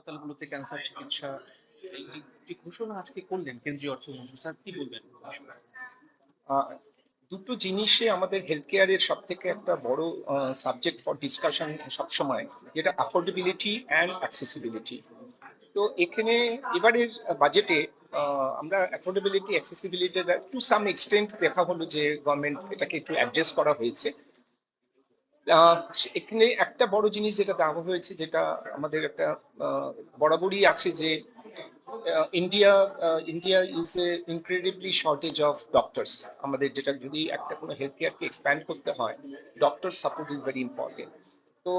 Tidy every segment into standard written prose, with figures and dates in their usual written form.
হাসপাতালগুলোতে ক্যান্সার চিকিৎসা এই যে ঘোষণা আজকে করলেন কেন্দ্রীয় অর্থমন্ত্রী, স্যার কি বলবেন এই বিষয়ে? আহ, দুটো জিনিসে আমাদের হেলথ কেয়ারের সব থেকে একটা বড় সাবজেক্ট ফর ডিসকাশন সবসময়, যেটা অ্যাফোর্ডেবিলিটি অ্যান্ড অ্যাক্সেসিবিলিটি। তো এখানে এবারের বাজেটে আমরা affordability accessibility to some extent দেখা হলো যে গভর্নমেন্ট এটাকে একটু অ্যাড্রেস করা হয়েছে। এখানে একটা বড় জিনিস যেটা দেওয়া হয়েছে, যেটা আমাদের একটা বরাবরই আছে, যে India India is a incredibly shortage of doctors. আমাদের যেটা যদি একটা কোনো হেলথ কেয়ারকে এক্সপ্যান্ড করতে হয়, doctor support is very important. তো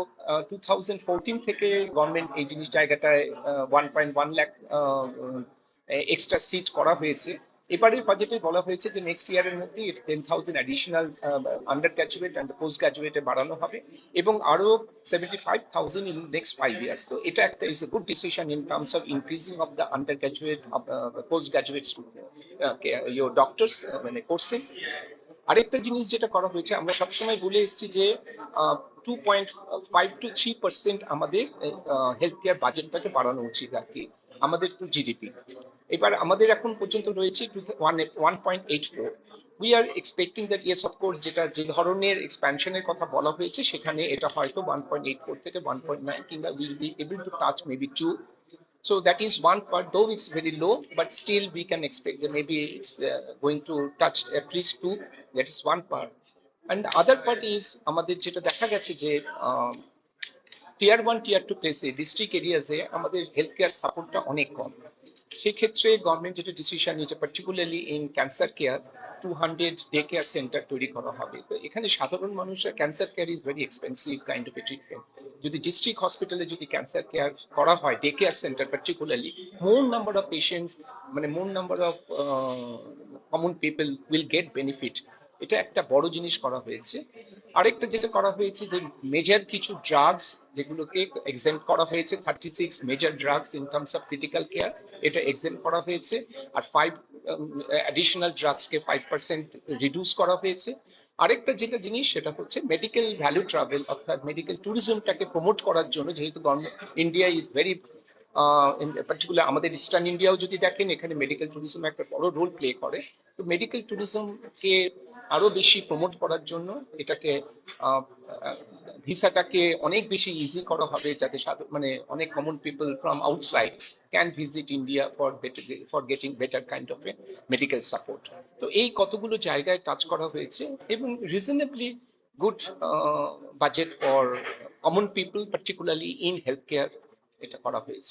2014 থেকে গভর্নমেন্ট এই জিনিস জায়গাটায় 1.1 লাখ এক্সট্রা সিট করা হয়েছে। এবারের বাজেটে বলা হয়েছে যে নেক্সট ইয়ারের মধ্যে 10,000 additional undergraduate and post গ্র্যাজুয়েটে বাড়ানো হবে, এবং আরো 75,000 ইন নেক্সট 5 ইয়ার্স। তো এটা একটা is a good decision in terms of increasing of the under graduate post graduate your doctors মানে কোর্সেস। আরেকটা জিনিস যেটা করা হয়েছে, আমরা সবসময় বলে এসেছি যে 2.5 to 3% আমাদের হেলথ কেয়ার বাজেটটাকে বাড়ানো উচিত আর কি, আমাদের টু জিডিপি। এবার আমাদের এখন পর্যন্ত রয়েছে 1.84। We are expecting that yes of course, যেটা যে ধরনের এক্সপ্যানশনের কথা বলা হয়েছে সেখানে এটা হয়তো 1.84 থেকে 1.9, কিংবা will be able to touch maybe 2। So that is one part, though it's very low, but still we can expect that maybe it's going to touch at least 2. That is one part. And the other part is আমাদের যেটা দেখা গেছে যে টিয়ার 1 টিয়ার 2 প্লেসে, district এরিয়াজে আমাদের health care সাপোর্টটা অনেক কম। সেই ক্ষেত্রে গভর্নমেন্ট যেটা ডিসিশন নিয়েছে, particularly in cancer care, 200 day care centre তৈরি করা হবে। তো এখানে সাধারণ মানুষের cancer care is very expensive kind of a treatment. যদি ডিস্ট্রিক্ট হসপিটালে যদি ক্যান্সার কেয়ার করা হয়, day care centre particularly, more number of patients, মানে more number of common people will get benefit. এটা একটা বড় জিনিস করা হয়েছে। আরেকটা যেটা করা হয়েছে, যে মেজর কিছু ড্রাগস যেগুলোকে এক্সেম্ট করা হয়েছে, 36 major drugs in terms of critical care, এটা এক্সেম্ট করা হয়েছে। আর 5 অ্যাডিশনাল ড্রাগসকে 5% রিডিউস করা হয়েছে। আরেকটা যেটা জিনিস, সেটা হচ্ছে মেডিকেল ভ্যালু ট্রাভেল, অর্থাৎ মেডিকেল ট্যুরিজমটাকে প্রমোট করার জন্য, যেহেতু ইন্ডিয়া ইজ ভেরি পার্টিকুলার, আমাদের ইস্টার্ন ইন্ডিয়াও যদি দেখেন, এখানে মেডিকেল ট্যুরিজম একটা বড় রোল প্লে করে। তো মেডিকেল ট্যুরিজমকে আরো বেশি প্রমোট করার জন্য এটাকে ভিসাটাকে অনেক বেশি ইজি করা হবে, যাতে মানে অনেক common people from outside can visit India for getting better kind of A medical support. তো এই কতগুলো জায়গায় টাচ করা হয়েছে, এবং reasonably good budget for common people, particularly in health care, এটা করা হয়েছে।